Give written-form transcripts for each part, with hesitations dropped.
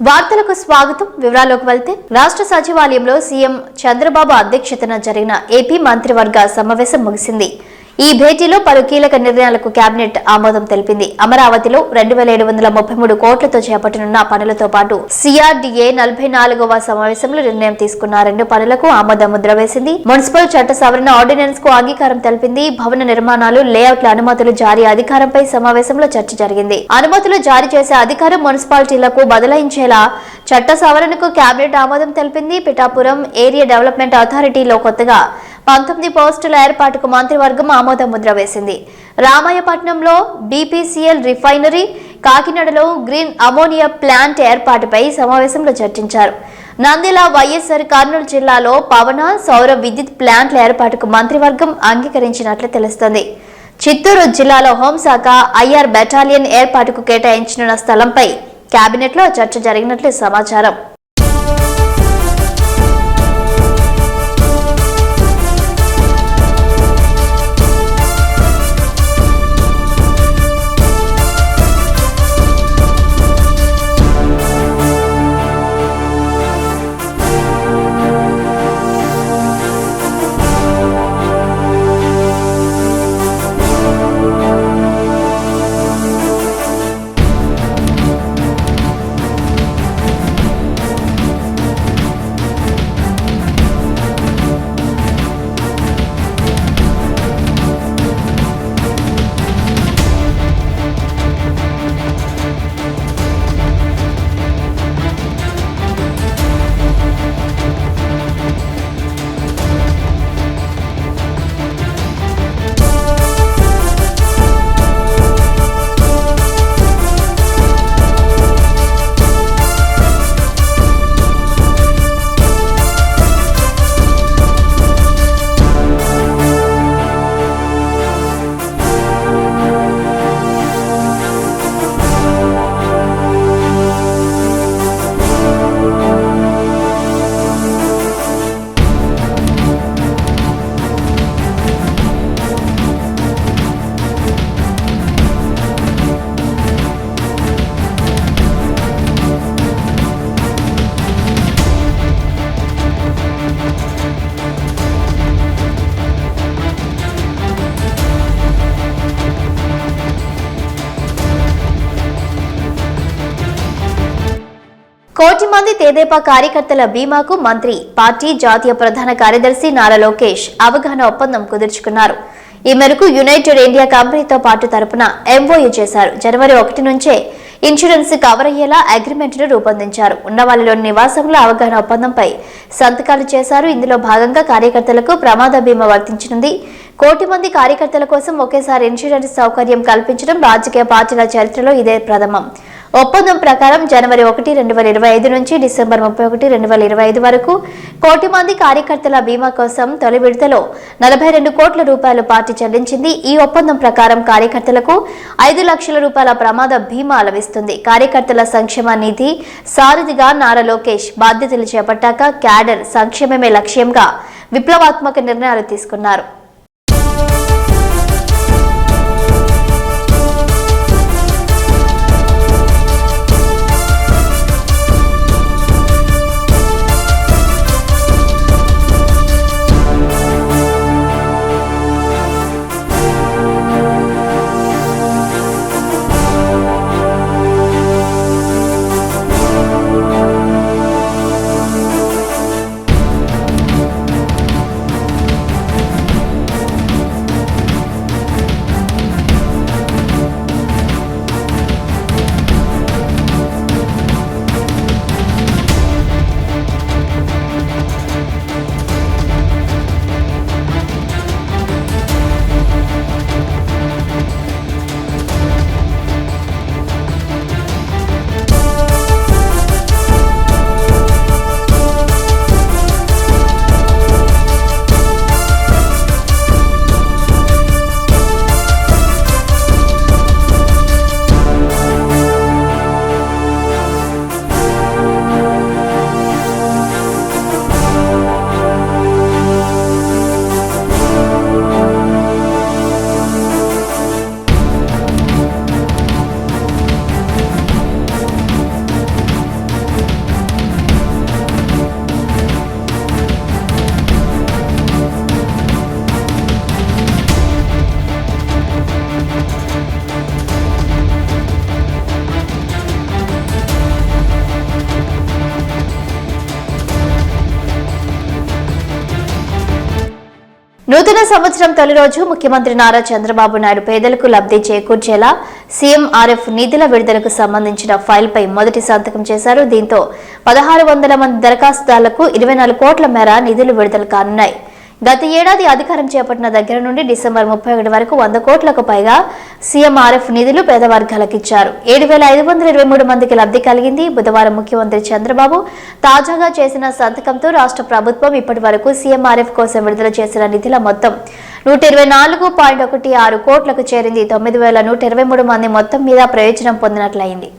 వార్తలకు స్వాగతం. వివరాల్లోకి వెళ్తే రాష్ట్ర సచివాలయంలో సీఎం చంద్రబాబు అధ్యక్షతన జరిగిన ఏపీ మంత్రివర్గ సమావేశం ముగిసింది. ఈ భేటీలో పలు కీలక నిర్ణయాలకు కేబినెట్ ఆమోదం తెలిపింది. అమరావతిలో 2733 కోట్లతో చేపట్టనున్న పనులతో పాటు సిఆర్డీఏ 44వ సమావేశంలో నిర్ణయం తీసుకున్న 2 పనులకు ఆమోద ముద్ర వేసింది. మున్సిపల్ చట్ట సవరణ ఆర్డినెన్స్ కు అంగీకారం తెలిపింది. భవన నిర్మాణాలు, లేఅవుట్ల అనుమతులు జారీ అధికారంపై సమావేశంలో చర్చ జరిగింది. అనుమతులు జారీ చేసే అధికారం మున్సిపాలిటీలకు బదలాయించేలా చట్ట సవరణకు కేబినెట్ ఆమోదం తెలిపింది. పిఠాపురం ఏరియా డెవలప్మెంట్ అథారిటీలో కొత్తగా 19 పోస్టుల ఏర్పాటుకు మంత్రివర్గం ఆమోద ముద్ర వేసింది. రామాయపట్నంలో బీపీసీఎల్ రిఫైనరీ, కాకినాడలో గ్రీన్ అమోనియా ప్లాంట్ ఏర్పాటుపై సమావేశంలో చర్చించారు. నంద్యాల, వైఎస్ఆర్ కర్నూలు జిల్లాలో పవన, సౌర విద్యుత్ ప్లాంట్ల ఏర్పాటుకు మంత్రివర్గం అంగీకరించినట్లు తెలుస్తోంది. చిత్తూరు జిల్లాలో హోంశాఖ ఐఆర్ బెటాలియన్ ఏర్పాటుకు కేటాయించిన స్థలంపై కేబినెట్లో చర్చ జరిగినట్లు సమాచారం. కోటి మంది తెదేపా కార్యకర్తల బీమాకు మంత్రి, పార్టీ జాతీయ ప్రధాన కార్యదర్శి నారా లోకేష్ అవగాహన ఒప్పందం కుదుర్చుకున్నారు. ఈ మేరకు యునైటెడ్ ఇండియా కంపెనీతో పాటు తరపున ఎంఓయూ చేశారు. జనవరి 1 నుంచే ఇన్సూరెన్స్ కవర్ అయ్యేలా అగ్రిమెంట్ను రూపొందించారు. ఉన్నవాళ్లలోని నివాసంలో అవగాహన ఒప్పందంపై సంతకాలు చేశారు. ఇందులో భాగంగా కార్యకర్తలకు ప్రమాద బీమా వర్తించనుంది. కోటి మంది కార్యకర్తల కోసం ఒకేసారి ఇన్సూరెన్స్ సౌకర్యం కల్పించడం రాజకీయ పార్టీల చరిత్రలో ఇదే ప్రథమం. ఒప్పందం ప్రకారం జనవరి 1, 2025 నుంచి డిసెంబర్ 31, 2025 వరకు కోటి మంది కార్యకర్తల బీమా కోసం తొలి విడతలో 42 కోట్ల రూపాయలు పార్టీ చెల్లించింది. ఈ ఒప్పందం ప్రకారం కార్యకర్తలకు 5 లక్షల రూపాయల ప్రమాద బీమా లభిస్తుంది. కార్యకర్తల సంక్షేమ నిధి సారథిగా నారా లోకేష్ బాధ్యతలు చేపట్టాక క్యాడర్ సంక్షేమమే లక్ష్యంగా విప్లవాత్మక నిర్ణయాలు తీసుకున్నారు. నూతన సంవత్సరం తొలి రోజు ముఖ్యమంత్రి నారా చంద్రబాబు నాయుడు పేదలకు లబ్ధి చేకూర్చేలా సీఎంఆర్ఎఫ్ నిధుల విడుదలకు సంబంధించిన ఫైల్పై మొదటి సంతకం చేశారు. దీంతో 1600 మంది దరఖాస్తుదారులకు 24 కోట్ల మేర నిధులు విడుదల కానున్నాయి. గత ఏడాది అధికారం చేపట్టిన దగ్గర నుండి డిసెంబర్ 31 వరకు 100 కోట్లకు పైగా సీఎంఆర్ఎఫ్ నిధులు పేద వర్గాలకు ఇచ్చారు. 7523 మందికి లబ్ధి కలిగింది. బుధవారం ముఖ్యమంత్రి చంద్రబాబు తాజాగా చేసిన సంతకంతో రాష్ట్ర ప్రభుత్వం ఇప్పటి వరకు సీఎంఆర్ఎఫ్ కోసం విడుదల చేసిన నిధుల మొత్తం 124.16 కోట్లకు చేరింది. 9123 మంది మొత్తం మీద ప్రయోజనం పొందినట్లయింది.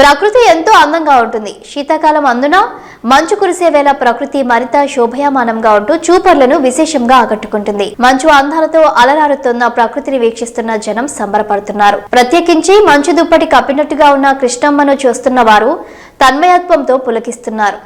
ప్రకృతి ఎంతో అందంగా ఉంటుంది. శీతాకాలం అందున మంచు కురిసే వేళ ప్రకృతి మరింత శోభయామానంగా ఉంటూ చూపర్లను విశేషంగా ఆకట్టుకుంటుంది. మంచు అందాలతో అలరారుతున్న ప్రకృతిని వీక్షిస్తున్న జనం సంబరపడుతున్నారు. ప్రత్యేకించి మంచు దుప్పటి కప్పినట్టుగా ఉన్న కృష్ణమ్మను చూస్తున్న వారు తన్మయత్వంతో పులకిస్తున్నారు.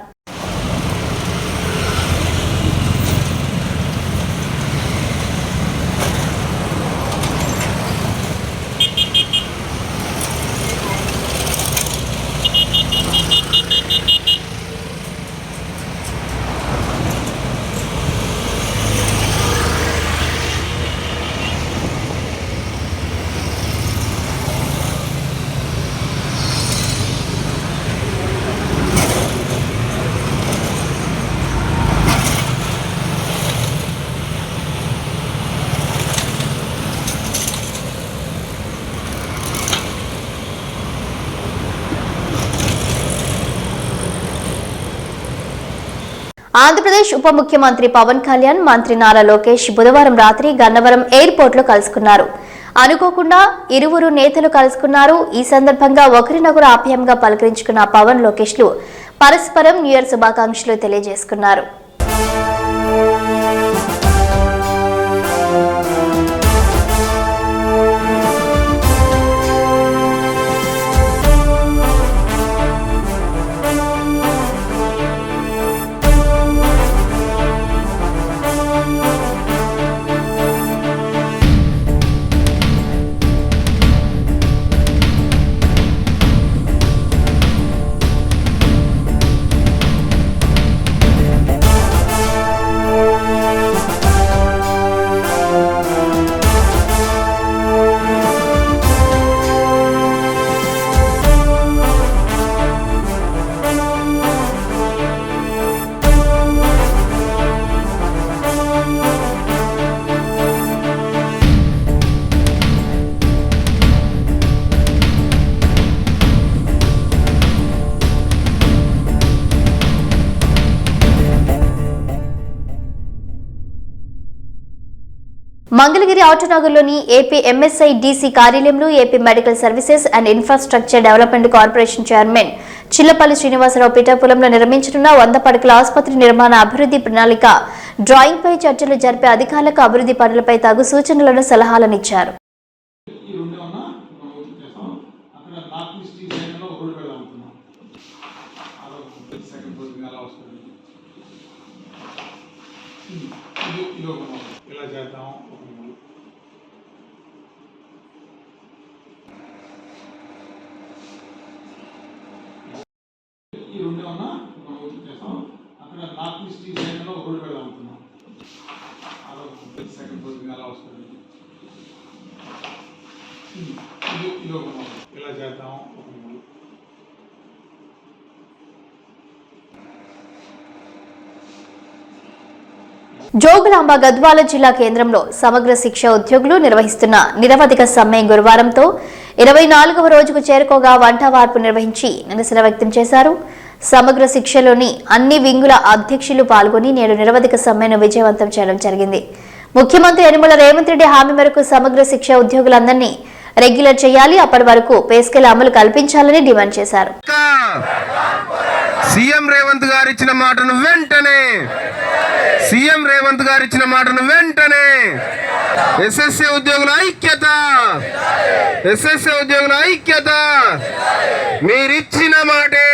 ఆంధ్రప్రదేశ్ ఉప ముఖ్యమంత్రి పవన్ కళ్యాణ్, మంత్రి నారా లోకేష్ బుధవారం రాత్రి గన్నవరం ఎయిర్పోర్ట్ లో కలుసుకున్నారు. అనుకోకుండా ఇరువురు నేతలు కలుసుకున్నారు. ఈ సందర్భంగా ఒకరినొకరు ఆప్యాయంగా పలకరించుకున్న పవన్, లోకేష్లు పరస్పరం న్యూ ఇయర్ శుభాకాంక్షలు తెలియజేసుకున్నారు. మంగళగిరి ఆటోనగర్లోని ఏపీ ఎంఎస్ఐ డీసీ కార్యాలయంలో AP medical services and infrastructure development corporation chairman Chillapalli Srinivasarao పిఠాపురంలో నిర్మించనున్న 100 పడకల ఆసుపత్రి నిర్మాణ అభివృద్ధి ప్రణాళిక డ్రాయింగ్పై చర్చలు జరిపే అధికారులకు అభివృద్ధి పనులపై తగు సూచనలను, సలహాలను ఇచ్చారు. ఇలా చేద్దాం. ఈ రెండు ఉన్నా మనం చేస్తాం. అక్కడ నార్త్ ఈస్ట్ సైడ్లో రోడ్డు పెడదాం అనుకున్నాం. సెకండ్ ఫ్లోర్ అలా వస్తుంది. ఇది ఒక ఇలా చేద్దాం. జోగులాంబ గద్వాల జిల్లా కేంద్రంలో సమగ్ర శిక్ష ఉద్యోగులు నిర్వహిస్తున్న నిరవధిక సమ్మె గురువారంతో 24వ రోజుకు చేరుకోగా వంటవార్పు నిర్వహించి నిరసన వ్యక్తం చేశారు. సమగ్ర శిక్షలోని అన్ని వింగుల అధ్యక్షులు పాల్గొని నేడు నిరవధిక సమ్మెను విజయవంతం చేయడం జరిగింది. ముఖ్యమంత్రి యనమల రేవంత్ రెడ్డి హామీ మేరకు సమగ్ర శిక్ష ఉద్యోగులందరినీ రెగ్యులర్ చేయాలి, అప్పటి వరకు పే స్కేల్ అమలు కల్పించాలని డిమాండ్ చేశారు. సీఎం రేవంత్ గారు ఇచ్చిన మాటను వెంటనే ఎస్ఎస్సీ ఉద్యోగుల ఐక్యత మీరిచ్చిన మాటే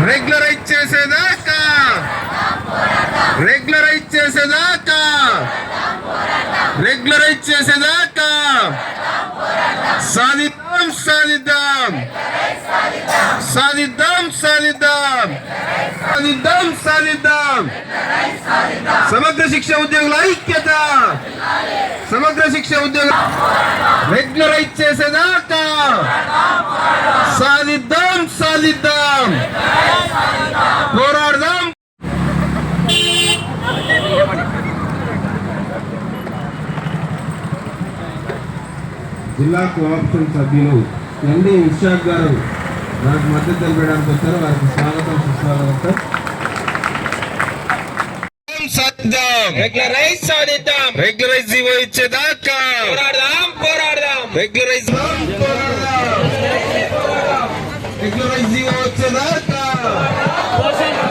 రెగ్యులరైజ్ చేసేదాకా సాధిద్దాం. సమగ్ర శిక్ష ఉద్యోగుల ఐక్యత రెగ్యులరైజ్ చేసేదాకా సాధిద్దాం. పోరాడదాం. జిల్లా కోఆప్షన్ సభ్యులు ఎన్డి ఇషాక్ గారు నాకు మద్దతు తెలిపడానికి వచ్చారు. వారికి స్వాగతం, సుస్వాగతం. రెగ్యులరైజ్ జీవో ఇచ్చేదాకా పోరాడదాం. రెగ్యులరైజ్ జీవో వచ్చేదాకా పోరాడదాం.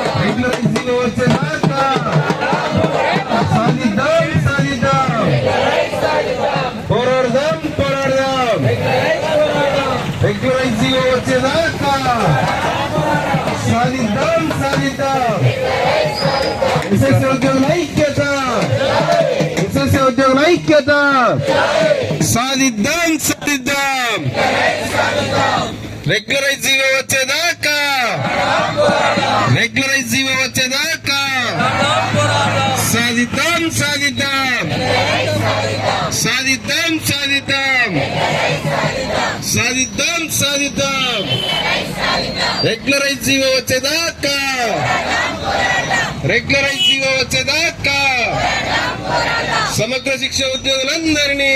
రెగ్యులరైజ్ జీవో వచ్చేదాకా సాధిద్దాం. ఎస్ఎస్సీ ఉద్యోగుల ఐక్యత సాధిద్దాం. రెగ్యులరైజ్ జీవో వచ్చేదాకా సాధిద్దాం. రెగ్యులరైజ్ జీవో వచ్చేదాకా సమగ్ర శిక్ష ఉద్యోగులందరినీ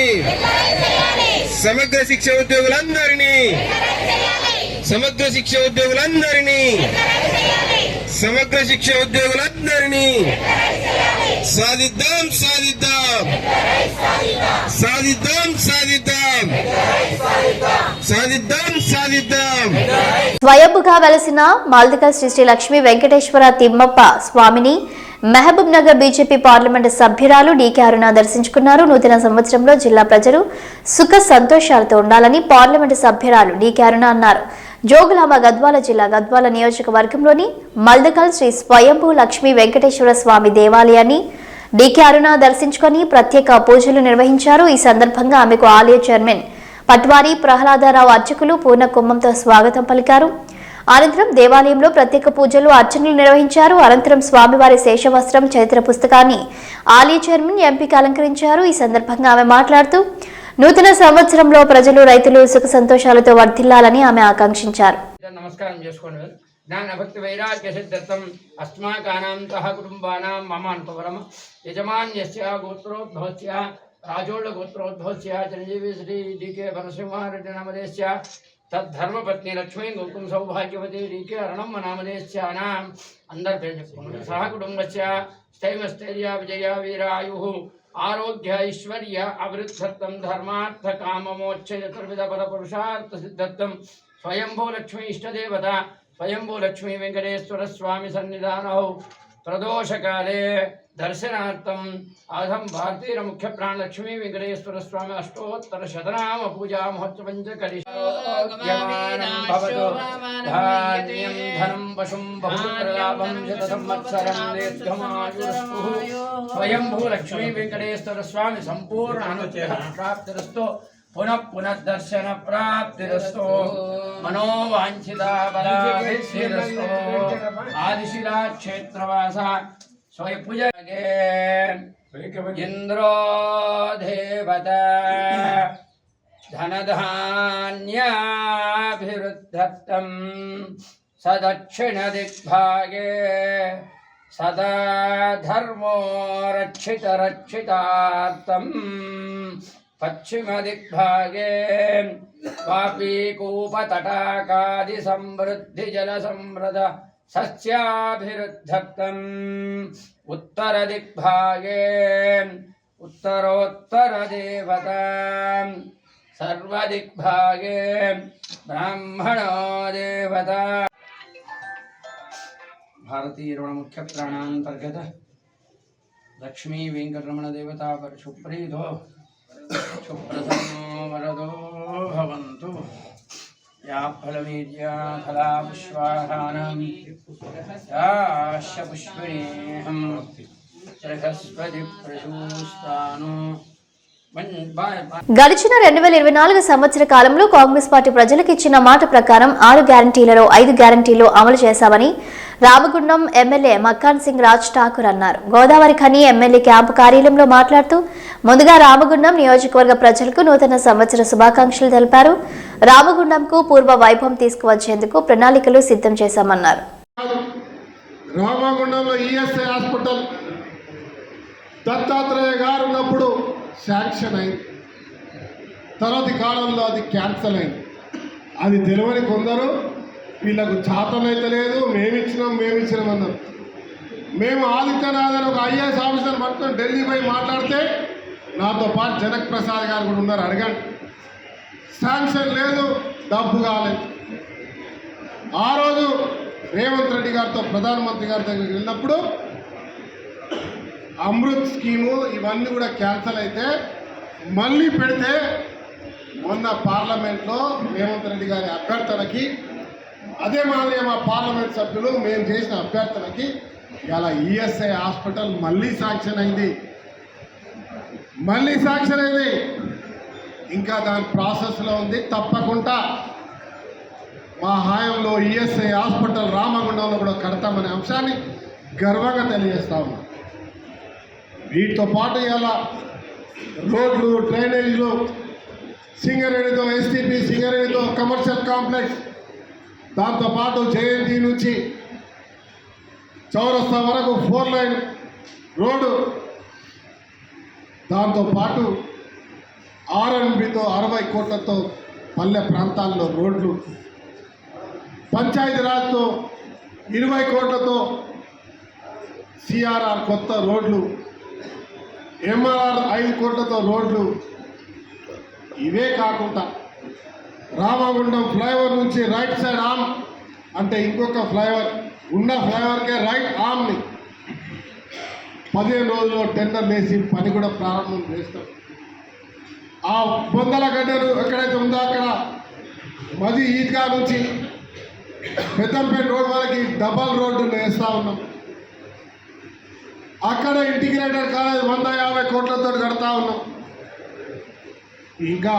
సాధిద్దాం. స్వయంభుగా వెలసిన మాల్దికల్ శ్రీ లక్ష్మీ వెంకటేశ్వర తిమ్మప్ప స్వామిని మహబూబ్ నగర్ బీజేపీ పార్లమెంటు సభ్యురాలు డీకే అరుణ దర్శించుకున్నారు. నూతన సంవత్సరంలో జిల్లా ప్రజలు సుఖ సంతోషాలతో ఉండాలని పార్లమెంటు సభ్యురాలు డీకే అరుణ అన్నారు. జోగులాంబ గద్వాల జిల్లా గద్వాల నియోజకవర్గంలోని మల్దకల్ శ్రీ స్వయంభూ లక్ష్మీ వెంకటేశ్వర స్వామి దేవాలయాన్ని డీకే అరుణ దర్శించుకుని ప్రత్యేక పూజలు నిర్వహించారు. ఈ సందర్భంగా ఆమెకు ఆలయ చైర్మన్ పట్వారి ప్రహ్లాదరావు అర్చకులు పూర్ణ కుంభంతో స్వాగతం పలికారు. అనంతరం దేవాలయంలో ప్రత్యేక పూజలు, అర్చనలు నిర్వహించారు. అనంతరం స్వామివారి శేషవస్త్రం చరిత్ర పుస్తకాన్ని ఆలయ చైర్మన్ ఎంపీకి అలంకరించారు. ఈ సందర్భంగా ఆమె మాట్లాడుతూ నూతన సంవత్సరంలో ప్రజలు, రైతులు సుఖ సంతోషాలతో వర్ధిల్లాలని ఆమె ఆకాంక్షించారు. నమస్కారం చేసుకోండి. జ్ఞాన భక్తి వైరాగ్య సిద్ధం అస్మాకానాం సహ కుటుంబానాం మమ అనుపవరమ యజమాన్యస్య గోత్రోద్భవస్య రాజోళ్ళ గోత్రోద్భవస్య చిరంజీవి శ్రీ డీకే నరసింహారెడ్డి నామధేస్య తద్ధర్మపత్ని లక్ష్మీ గోకుం సౌభాగ్యవతి డీకే అరుణమ్మ నామధేస్యానాం అందరి పేరు చెప్పుకోండి. సహ కుటుంబస్య స్థైర్య విజయ వీరాయు ఆరోగ్య ఐశ్వర్య అభివృద్ధత్వం ధర్మార్థ కామమోక్ష చతుర్విధ పద పురుషార్థ సిద్ధత్వం స్వయంభూ లక్ష్మీ ఇష్టదేవత స్వయంభూ లక్ష్మీ వెంకటేశ్వర స్వామి సన్నిధానౌ ప్రదోషకాలే దర్శనార్థం అహం భారతీయ ముఖ్య ప్రాణ లక్ష్మీ వెంకటేశ్వర స్వామి అష్టోత్తర శతనామ పూజా మహోత్సవం ధాన్యం ధనం పశుం బహుప్రలాభం శత సంవత్సరం దీర్ఘమాయురస్తు స్వయంభూ లక్ష్మీ వెంకటేశ్వర స్వామి సంపూర్ణ అనుగ్రహ ప్రాప్తిరస్తు पुनः दर्शन प्राप्तिरस्तु मनोवांछिता बलाभिष्टिरस्तु आदिशिला क्षेत्रवासा स्वयं पूजगे इंद्रो देवता धनधान्याभिवृद्धत्तम् सदक्षिणदिग्भागे सदा धर्मो रक्षितार्थम् पश्चिमदिग्भागे वापीकूपतटाकादिसमृद्धिजलसमृद्ध सस्याभिवृद्धर्थम् उत्तरदिग्भागे उत्तरोत्तरदेवता सर्वदिग्भागे ब्राह्मणो देवता भारतीय मुख्य प्राणांतर्गत लक्ष्मी वेंकटरमण देवता पर सुप्रीतो सुप्रसन्नो वरदो भवन्तु या फलमीर्या फला पुष्पाहारं याश्च पुष्पिणीहं बृहस्पति प्रशूस्तानो గడిచిన 2024 సంవత్సర కాలంలో కాంగ్రెస్ పార్టీ ప్రజలకు ఇచ్చిన మాట ప్రకారం 6 గ్యారంటీలలో 5 గ్యారంటీలు అమలు చేశామని రామగుండం ఎమ్మెల్యే మక్కాన్ సింగ్ రాజ్ ఠాకూర్ అన్నారు. గోదావరి ఖని ఎమ్మెల్యే క్యాంపు కార్యాలయంలో మాట్లాడుతూ ముందుగా రామగుండం నియోజకవర్గ ప్రజలకు నూతన సంవత్సర శుభాకాంక్షలు తెలిపారు. రామగుండంకు పూర్వ వైభవం తీసుకువచ్చేందుకు ప్రణాళికలు సిద్ధం చేశామన్నారు. రామగుండంలో ఈఎస్ఐ హాస్పిటల్ దత్తాత్రేయ గారు ఉన్నప్పుడు శాంక్షన్ అయింది. తర్వాతి కాలంలో అది క్యాన్సల్ అయింది. అది తెలియని కొందరు వీళ్ళకు చాతనైతే లేదు, మేమిచ్చినాం అన్నారు. మేము ఆదిత్యనాథన్ ఒక ఐఏఎస్ ఆఫీసర్ మొత్తం ఢిల్లీ పోయి మాట్లాడితే నాతో పాటు జనక్ ప్రసాద్ గారు కూడా ఉన్నారు. అడగండి, శాంక్షన్ లేదు, డబ్బు కాలేదు. ఆ రోజు రేవంత్ రెడ్డి గారితో ప్రధానమంత్రి గారి దగ్గరికి వెళ్ళినప్పుడు అమృత్ స్కీము ఇవన్నీ కూడా క్యాన్సల్ అయితే మళ్ళీ పెడితే మొన్న పార్లమెంట్లో రేవంత్ రెడ్డి గారి అభ్యర్థనకి అదే మాదిరి మా పార్లమెంట్ సభ్యులు మేము చేసిన అభ్యర్థనకి ఇలా ఈఎస్ఐ హాస్పిటల్ మళ్ళీ శాంక్షన్ అయింది. ఇంకా దాని ప్రాసెస్లో ఉంది. తప్పకుండా మా హాయంలో ఈఎస్ఐ హాస్పిటల్ రామగుండంలో కూడా కడతామనే అంశాన్ని గర్వంగా తెలియజేస్తా ఉన్నాం. వీటితో పాటు ఇలా రోడ్లు, డ్రైనేజీలు, సింగరేణితో ఎస్టీపీ, సింగరేణితో కమర్షియల్ కాంప్లెక్స్, దాంతోపాటు జయంతి నుంచి చౌరస్తా వరకు 4 లైన్ రోడ్డు, దాంతోపాటు ఆర్ఎన్బితో 60 కోట్లతో పల్లె ప్రాంతాల్లో రోడ్లు, పంచాయతీరాజ్తో 20 కోట్లతో సిఆర్ఆర్ కొత్త రోడ్లు, ఎంఆర్ఆర్ 5 కోట్లతో రోడ్లు. ఇవే కాకుండా రామగుండం ఫ్లైఓవర్ నుంచి రైట్ సైడ్ ఆర్మ్ అంటే ఇంకొక ఫ్లైఓవర్ ఉన్న ఫ్లైఓవర్కే రైట్ ఆర్మ్ని 15 రోజుల్లో టెండర్ వేసి పని కూడా ప్రారంభం చేస్తాం. ఆ బొందల గడ్డలు ఎక్కడైతే ఉందో అక్కడ మది ఈద్గా నుంచి పెద్దంపేట రోడ్ వరకు డబల్ రోడ్డు వేస్తూ ఉన్నాం. అక్కడ ఇంటిగ్రేటెడ్ కాలేజ్ 150 కోట్లతో కడతా ఉన్నాం. ఇంకా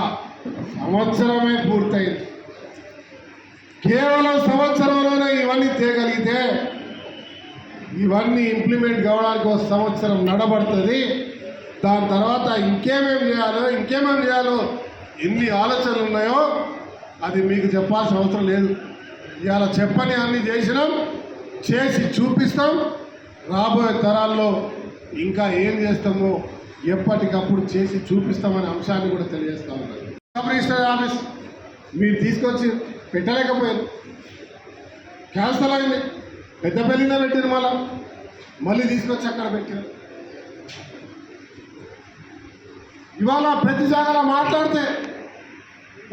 సంవత్సరమే పూర్తయింది. కేవలం సంవత్సరంలోనే ఇవన్నీ తేగలిగితే ఇవన్నీ ఇంప్లిమెంట్ కావడానికి ఒక సంవత్సరం నడబడుతుంది. దాని తర్వాత ఇంకేమేమి చేయాలో ఎన్ని ఆలోచనలు ఉన్నాయో అది మీకు చెప్పాల్సిన అవసరం లేదు. ఇవాళ చెప్పని అన్ని చేసినాం, చేసి చూపిస్తాం. రాబోయే తరాల్లో ఇంకా ఏం చేస్తామో ఎప్పటికప్పుడు చేసి చూపిస్తామనే అంశాన్ని కూడా తెలియజేస్తా ఉన్నాను. సబ్ రిజిస్టర్ ఆఫీస్ మీరు తీసుకొచ్చి పెట్టలేకపోయారు, క్యాన్సల్ అయింది. పెద్దపల్లిలో పెట్టారు, మళ్ళీ తీసుకొచ్చి అక్కడ పెట్టారు. ఇవాళ ప్రతి జాగాలో మాట్లాడితే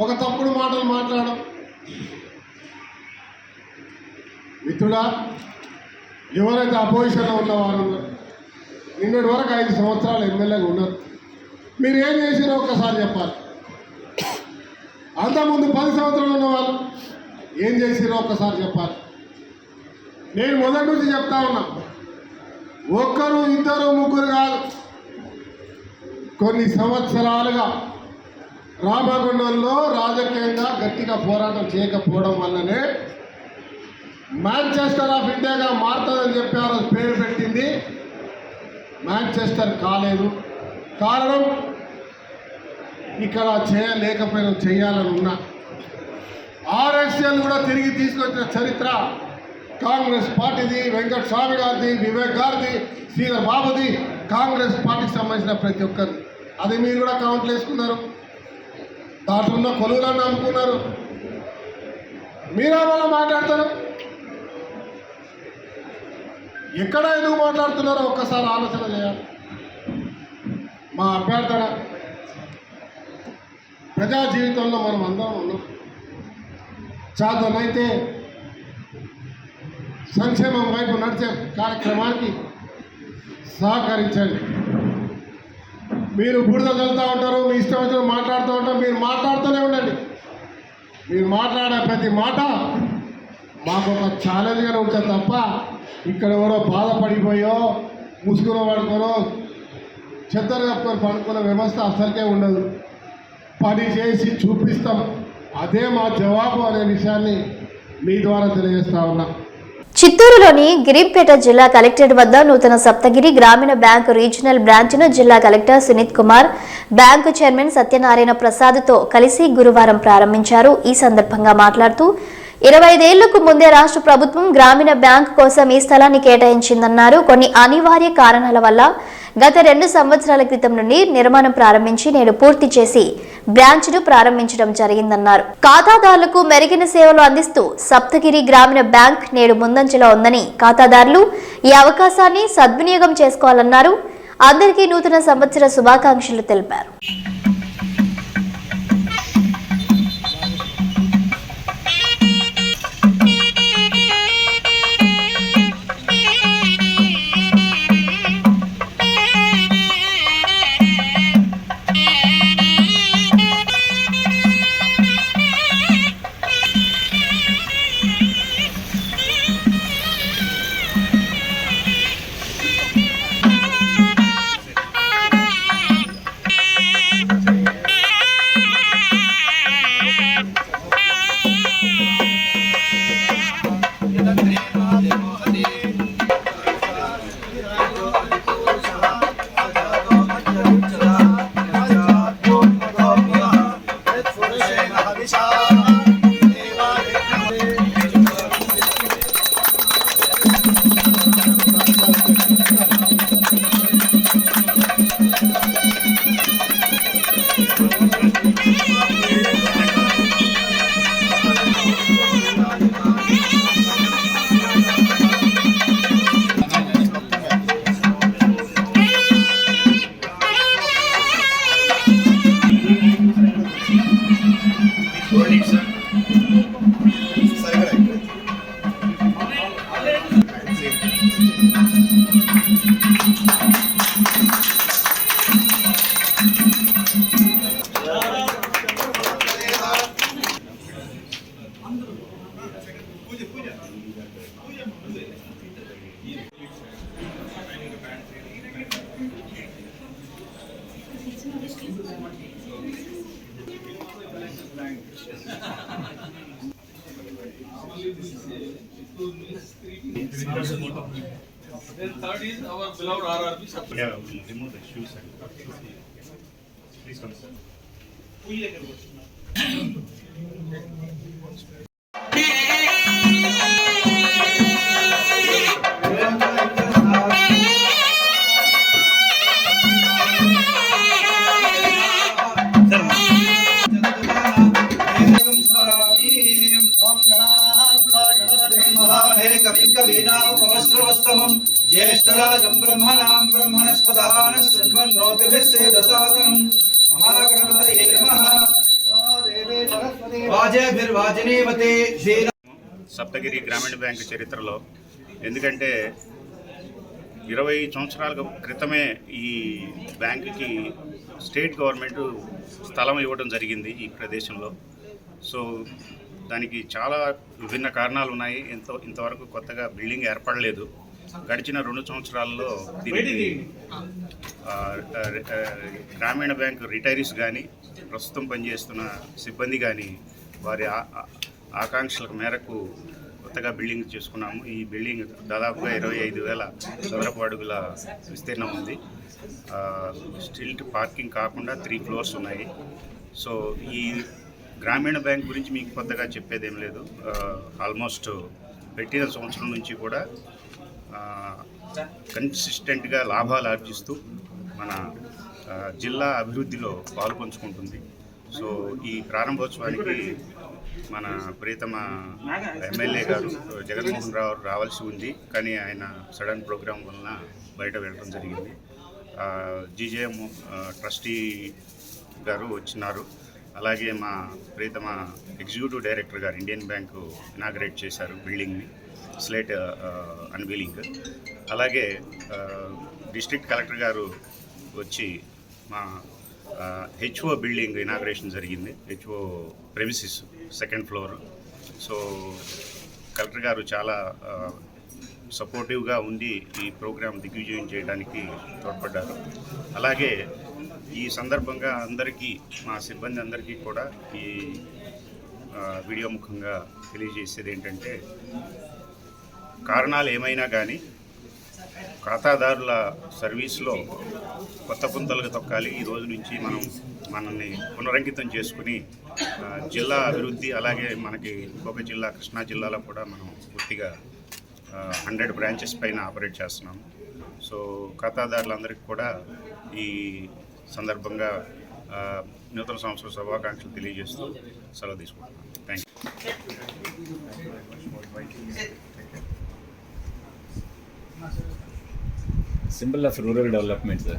ఒక తప్పుడు మాటలు మాట్లాడడం. మిత్రుడా, ఎవరైతే అపోజిషన్లో ఉన్నవారు నిన్నటి వరకు 5 సంవత్సరాలు ఎమ్మెల్యేగా ఉన్నారు, మీరు ఏం చేసిరో ఒక్కసారి చెప్పాలి. అంతకుముందు 10 సంవత్సరాలు ఉన్నవాళ్ళు ఏం చేసిరో ఒక్కసారి చెప్పాలి. నేను మొదటి నుంచి చెప్తా ఉన్నా, ఒక్కరు, ఇద్దరు, ముగ్గురు కాదు, కొన్ని సంవత్సరాలుగా రామగుండంలో రాజకీయంగా గట్టిగా పోరాటం చేయకపోవడం వల్లనే మాంచెస్టర్ ఆఫ్ ఇండియాగా మారుతుందని చెప్పారు. పేరు పెట్టింది, మాంచెస్టర్ కాలేదు. కారణం ఇక్కడ చేయలేకపోయినా, చేయాలని ఉన్నా. ఆర్ఎస్ఎల్ కూడా తిరిగి తీసుకొచ్చిన చరిత్ర కాంగ్రెస్ పార్టీది, వెంకట స్వామి గారిది, వివేక్ గారిది, శ్రీధర్ బాబుది, కాంగ్రెస్ పార్టీకి సంబంధించిన ప్రతి ఒక్కరిది. అది మీరు కూడా కౌంట్లు వేసుకున్నారు. దాంట్లో ఉన్న కొలువులను నమ్ముకున్నారు. మీరే వల్ల మాట్లాడతారు. ఎక్కడ ఎందుకు మాట్లాడుతున్నారో ఒక్కసారి ఆలోచన చేయాలి. మా అభ్యర్థన ప్రజా జీవితంలో మనం అందరం ఉన్నాం. చాదనైతే సంక్షేమం వైపు నడిచే కార్యక్రమానికి సహకరించండి. మీరు బురద చల్లుతూ ఉంటారు, మీ ఇష్టం వచ్చిన మాట్లాడుతూ ఉంటారు. మీరు మాట్లాడుతూనే ఉండండి. మీరు మాట్లాడే ప్రతి మాట మాకు ఒక ఛాలెంజ్గానే ఉంటుంది తప్ప ఇక్కడ ఎవరో బాధపడిపోయో ముసుగులో పడుకోనో చెత్తలు కప్పుకొని పడుకునే వ్యవస్థ అసలుకే ఉండదు. పని చేసి చూపిస్తాం, అదే మా జవాబు అనే విషయాన్ని మీ ద్వారా తెలియజేస్తా ఉన్నా. చిత్తూరులోని గిరింపేట జిల్లా కలెక్టరేట్ వద్ద నూతన సప్తగిరి గ్రామీణ బ్యాంకు రీజనల్ బ్రాంచ్ను జిల్లా collector Sunith Kumar, bank chairman Satyanarayana ప్రసాద్తో కలిసి గురువారం ప్రారంభించారు. ఈ సందర్భంగా మాట్లాడుతూ 25 ఏళ్లకు ముందే రాష్ట్ర ప్రభుత్వం గ్రామీణ బ్యాంకు కోసం ఈ స్థలాన్ని కేటాయించిందన్నారు. కొన్ని అనివార్య కారణాల వల్ల గత 2 సంవత్సరాల క్రితం నుండి నిర్మాణం ప్రారంభించి నేడు పూర్తి చేసి బ్రాంచ్ను ప్రారంభించడం జరిగిందన్నారు. ఖాతాదారులకు మెరుగైన సేవలు అందిస్తూ సప్తగిరి గ్రామీణ బ్యాంక్ నేడు ముందంజలో ఉందని, ఖాతాదారులు ఈ అవకాశాన్ని సద్వినియోగం చేసుకోవాలన్నారు. అందరికీ నూతన సంవత్సర శుభాకాంక్షలు తెలిపారు. Then third is our beloved RRB. Yeah, we'll remove the shoes. Please come, sir. ज्येष्ठराजं ब्रह्मणां ब्रह्मणस्पदान शृण्वन्नोतिभिस्सेदसादनं महागणपतये नमः वाजेभिर्वाजिनीवते श्री సప్తగిరి గ్రామీణ బ్యాంక్ చరిత్రలో ఎందుకంటే 20 సంవత్సరాల క్రితమే ఈ బ్యాంకుకి స్టేట్ గవర్నమెంట్ స్థలం ఇవ్వడం జరిగింది ఈ ప్రదేశంలో. సో దానికి చాలా విభిన్న కారణాలు ఉన్నాయి. ఇంతవరకు కొత్తగా బిల్డింగ్ ఏర్పడలేదు. గడిచిన 2 సంవత్సరాల్లో దీనికి గ్రామీణ బ్యాంకు రిటైరీస్ కానీ ప్రస్తుతం పనిచేస్తున్న సిబ్బంది కానీ వారి ఆకాంక్షల మేరకు కొత్తగా బిల్డింగ్ చేసుకున్నాము. ఈ బిల్డింగ్ దాదాపుగా 25,000 చదరపు అడుగుల విస్తీర్ణం ఉంది. స్టిల్ట్ పార్కింగ్ కాకుండా 3 ఫ్లోర్స్ ఉన్నాయి. సో ఈ గ్రామీణ బ్యాంక్ గురించి మీకు కొత్తగా చెప్పేది ఏం లేదు. ఆల్మోస్ట్ పెట్టిన సంవత్సరం నుంచి కూడా కన్సిస్టెంట్గా లాభాలు ఆర్జిస్తూ మన జిల్లా అభివృద్ధిలో పాలుపంచుకుంటుంది. సో ఈ ప్రారంభోత్సవానికి మన ప్రియతమ ఎమ్మెల్యే గారు జగన్మోహన్ రావు రావాల్సి ఉంది, కానీ ఆయన సడన్ ప్రోగ్రాం వలన బయట వెళ్ళడం జరిగింది. జీజేఎం ట్రస్టీ గారు వచ్చినారు. అలాగే మా ప్రియతమ ఎగ్జిక్యూటివ్ డైరెక్టర్ గారు ఇండియన్ బ్యాంకు ఇనాగ్రేట్ చేశారు బిల్డింగ్ని, స్లేట్ అన్వీలింగ్. అలాగే డిస్ట్రిక్ట్ కలెక్టర్ గారు వచ్చి మా హెచ్ఓ బిల్డింగ్ ఇనాగ్రేషన్ జరిగింది. HO premises 2nd floor. So collector గారు చాలా సపోర్టివ్గా ఉండి ఈ ప్రోగ్రాం దిగ్విజయం చేయడానికి తోడ్పడ్డారు. అలాగే ఈ సందర్భంగా అందరికీ, మా సిబ్బంది అందరికీ కూడా ఈ వీడియో ముఖంగా తెలియజేసేది ఏంటంటే, కారణాలు ఏమైనా కానీ ఖాతాదారుల సర్వీస్లో కొత్త పుంతలుగా తొక్కాలి. ఈ రోజు నుంచి మనల్ని పునరంకితం చేసుకుని జిల్లా అభివృద్ధి, అలాగే మనకి ఇంకొక జిల్లా కృష్ణా జిల్లాలో కూడా మనం పూర్తిగా 100 బ్రాంచెస్ పైన ఆపరేట్ చేస్తున్నాము. సో ఖాతాదారులందరికీ కూడా ఈ సందర్భంగా నూతన సంవత్సర శుభాకాంక్షలు తెలియజేస్తూ సెలవు తీసుకుంటున్నాను. Thank Symbol of rural development, sir.